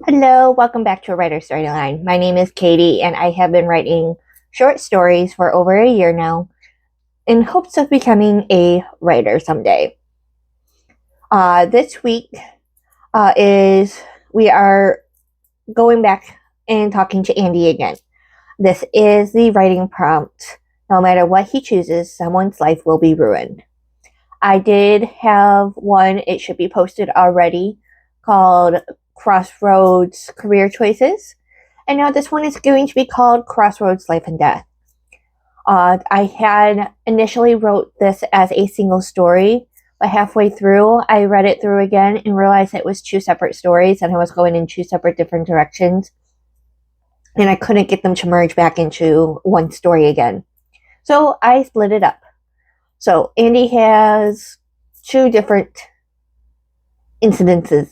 Hello, welcome back to a Writer Storyline. My name is Katie, and I have been writing short stories for over a year now in hopes of becoming a writer someday. This week is we are going back and talking to Andy again. This is the writing prompt. No matter what he chooses, someone's life will be ruined. I did have one, it should be posted already, called Crossroads Career Choices. And now this one is going to be called Crossroads Life and Death. I had initially wrote this as a single story, but halfway through, I read it through again and realized it was two separate stories and I was going in two separate different directions. And I couldn't get them to merge back into one story again. So I split it up. So Andy has two different incidences,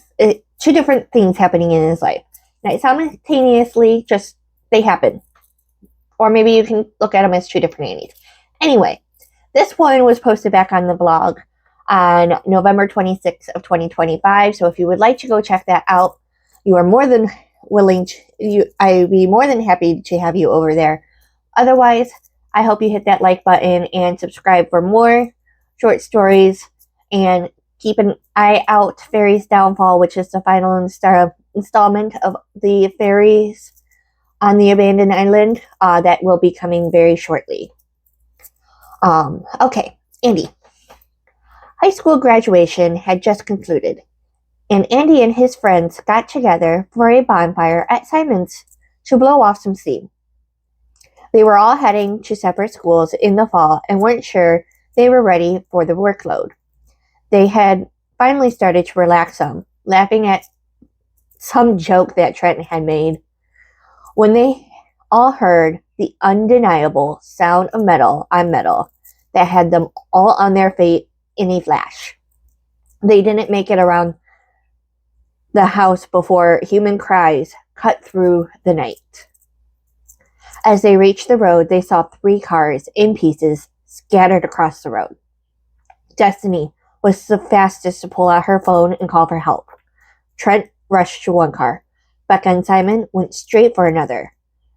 two different things happening in his life. Now, simultaneously, just they happen. Or maybe you can look at them as two different Andys. Anyway, this one was posted back on the blog on November 26th of 2025. So if you would like to go check that out, you are more than willing to, I'd be more than happy to have you over there. Otherwise, I hope you hit that like button and subscribe for more short stories, and keep an eye out. Fairies Downfall, which is the final installment of the Fairies on the Abandoned Island, that will be coming very shortly. Okay, Andy. High school graduation had just concluded, and Andy and his friends got together for a bonfire at Simon's to blow off some steam. They were all heading to separate schools in the fall and weren't sure they were ready for the workload. They had finally started to relax some, laughing at some joke that Trent had made, when they all heard the undeniable sound of metal on metal that had them all on their feet in a flash. They didn't make it around the house before human cries cut through the night. As they reached the road, they saw 3 cars in pieces scattered across the road. Destiny was the fastest to pull out her phone and call for help. Trent rushed to one car. Becca and Simon went straight for another.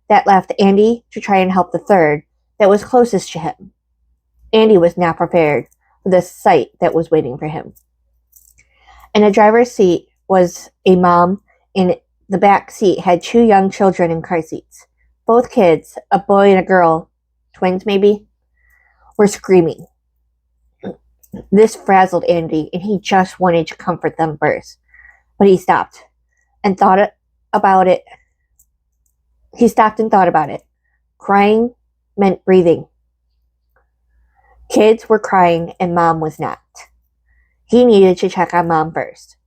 That left Andy to try and help the third that was closest to him. Andy was not prepared for the sight that was waiting for him. In the driver's seat was a mom, and the back seat had 2 young children in car seats. Both kids, a boy and a girl, twins maybe, were screaming. This frazzled Andy, and he just wanted to comfort them first. But he stopped and thought about it. Crying meant breathing. Kids were crying and Mom was not. He needed to check on Mom first.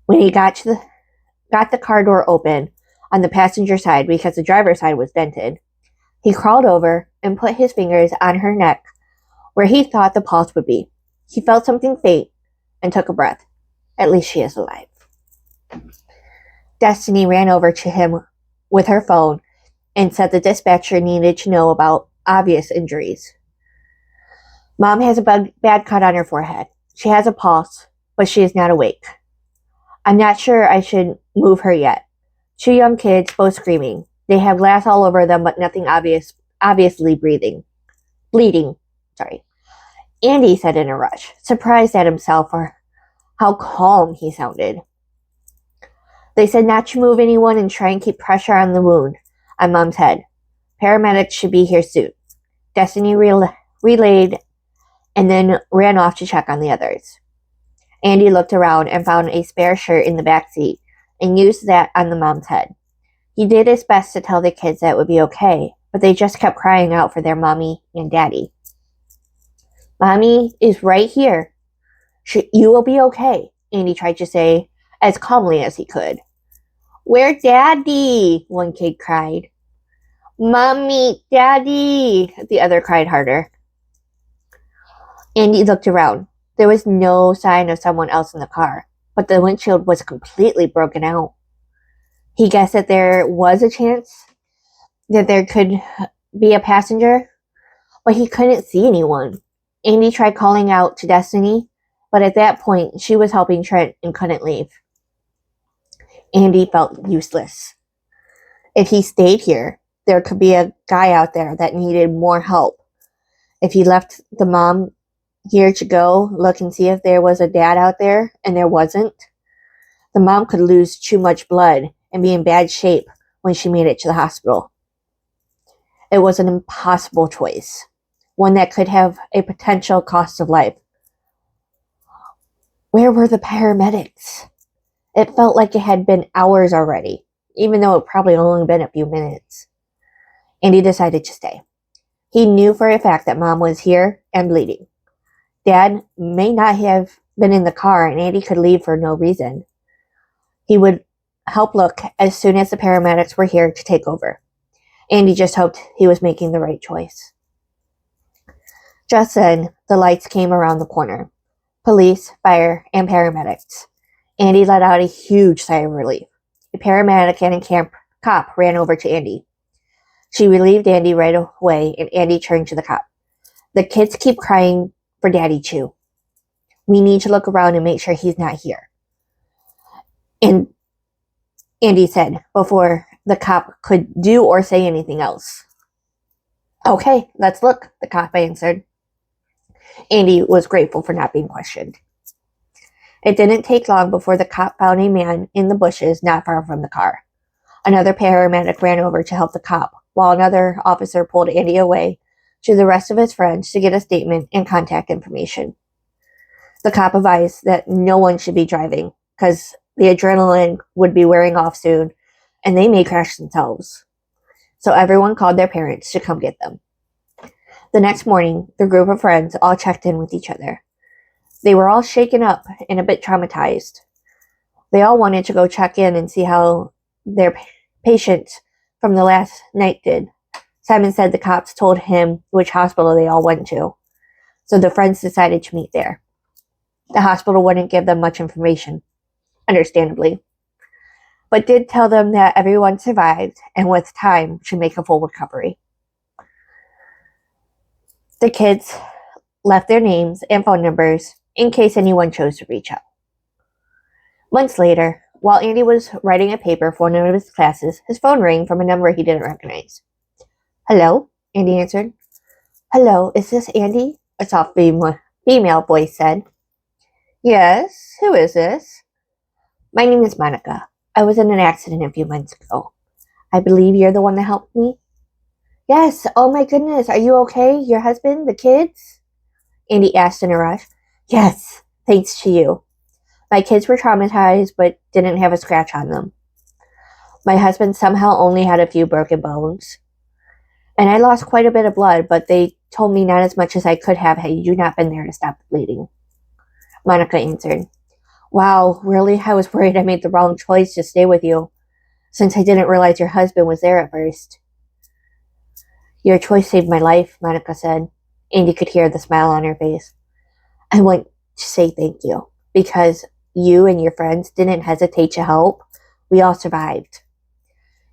When he got the car door open on the passenger side because the driver's side was dented, he crawled over and put his fingers on her neck where he thought the pulse would be. He felt something faint and took a breath. At least she is alive. Destiny ran over to him with her phone and said the dispatcher needed to know about obvious injuries. Mom has a bad cut on her forehead. She has a pulse, but she is not awake. I'm not sure I should move her yet. 2 young kids, both screaming. They have glass all over them, but nothing obviously bleeding. Andy said in a rush, surprised at himself for how calm he sounded. They said not to move anyone and try and keep pressure on the wound on Mom's head. Paramedics should be here soon. Destiny relayed and then ran off to check on the others. Andy looked around and found a spare shirt in the back seat and used that on the mom's head. He did his best to tell the kids that it would be okay, but they just kept crying out for their mommy and daddy. Mommy is right here. You will be okay, Andy tried to say as calmly as he could. Where Daddy? One kid cried. Mommy, Daddy, the other cried harder. Andy looked around. There was no sign of someone else in the car, but the windshield was completely broken out. He guessed that there was a chance that there could be a passenger, but he couldn't see anyone. Andy tried calling out to Destiny, but at that point, she was helping Trent and couldn't leave. Andy felt useless. If he stayed here, there could be a guy out there that needed more help. If he left the mom here to go look and see if there was a dad out there, and there wasn't, the mom could lose too much blood and be in bad shape when she made it to the hospital. It was an impossible choice, one that could have a potential cost of life. Where were the paramedics? It felt like it had been hours already, even though it probably only been a few minutes. Andy decided to stay. He knew for a fact that Mom was here and bleeding. Dad may not have been in the car, and Andy could leave for no reason. He would help look as soon as the paramedics were here to take over. Andy just hoped he was making the right choice. Just then, the lights came around the corner. Police, fire, and paramedics. Andy let out a huge sigh of relief. A paramedic and a cop ran over to Andy. She relieved Andy right away, and Andy turned to the cop. The kids keep crying for Daddy too. We need to look around and make sure he's not here. And Andy said before the cop could do or say anything else. Okay, let's look, the cop answered. Andy was grateful for not being questioned. It didn't take long before the cop found a man in the bushes not far from the car. Another paramedic ran over to help the cop, while another officer pulled Andy away to the rest of his friends to get a statement and contact information. The cop advised that no one should be driving because the adrenaline would be wearing off soon and they may crash themselves. So everyone called their parents to come get them. The next morning, the group of friends all checked in with each other. They were all shaken up and a bit traumatized. They all wanted to go check in and see how their patient from the last night did. Simon said the cops told him which hospital they all went to, so the friends decided to meet there. The hospital wouldn't give them much information, understandably, but did tell them that everyone survived and with time should make a full recovery. The kids left their names and phone numbers in case anyone chose to reach out. Months later, while Andy was writing a paper for one of his classes, his phone rang from a number he didn't recognize. Hello, Andy answered. Hello, is this Andy? A soft female voice said. Yes, who is this? My name is Monica. I was in an accident a few months ago. I believe you're the one that helped me? Yes, oh my goodness, are you okay? Your husband, the kids? Andy asked in a rush. Yes, thanks to you. My kids were traumatized but didn't have a scratch on them. My husband somehow only had a few broken bones. And I lost quite a bit of blood, but they told me not as much as I could have had you not been there to stop the bleeding. Monica answered. Wow, really? I was worried I made the wrong choice to stay with you, since I didn't realize your husband was there at first. Your choice saved my life, Monica said. Andy could hear the smile on her face. I want to say thank you, because you and your friends didn't hesitate to help. We all survived.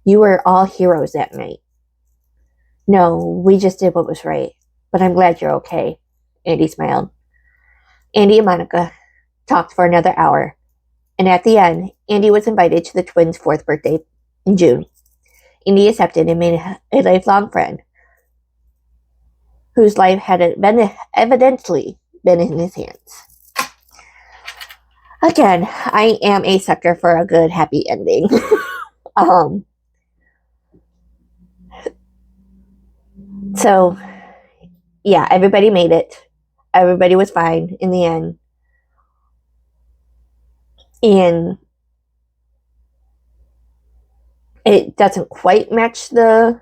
You were all heroes that night. No, we just did what was right, but I'm glad you're okay, Andy smiled. Andy and Monica talked for another hour, and at the end, Andy was invited to the twins' 4th birthday in June. Andy accepted and made a lifelong friend whose life had evidently been in his hands. Again, I am a sucker for a good, happy ending. So, yeah, everybody made it. Everybody was fine in the end. And it doesn't quite match the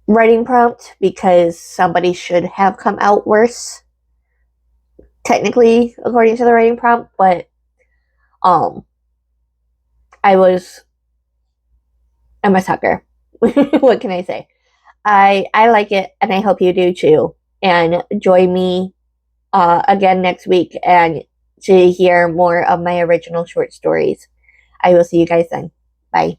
writing prompt because somebody should have come out worse, technically, according to the writing prompt, but I'm a sucker. What can I say? I like it, and I hope you do too. And join me again next week and to hear more of my original short stories. I will see you guys then. Bye.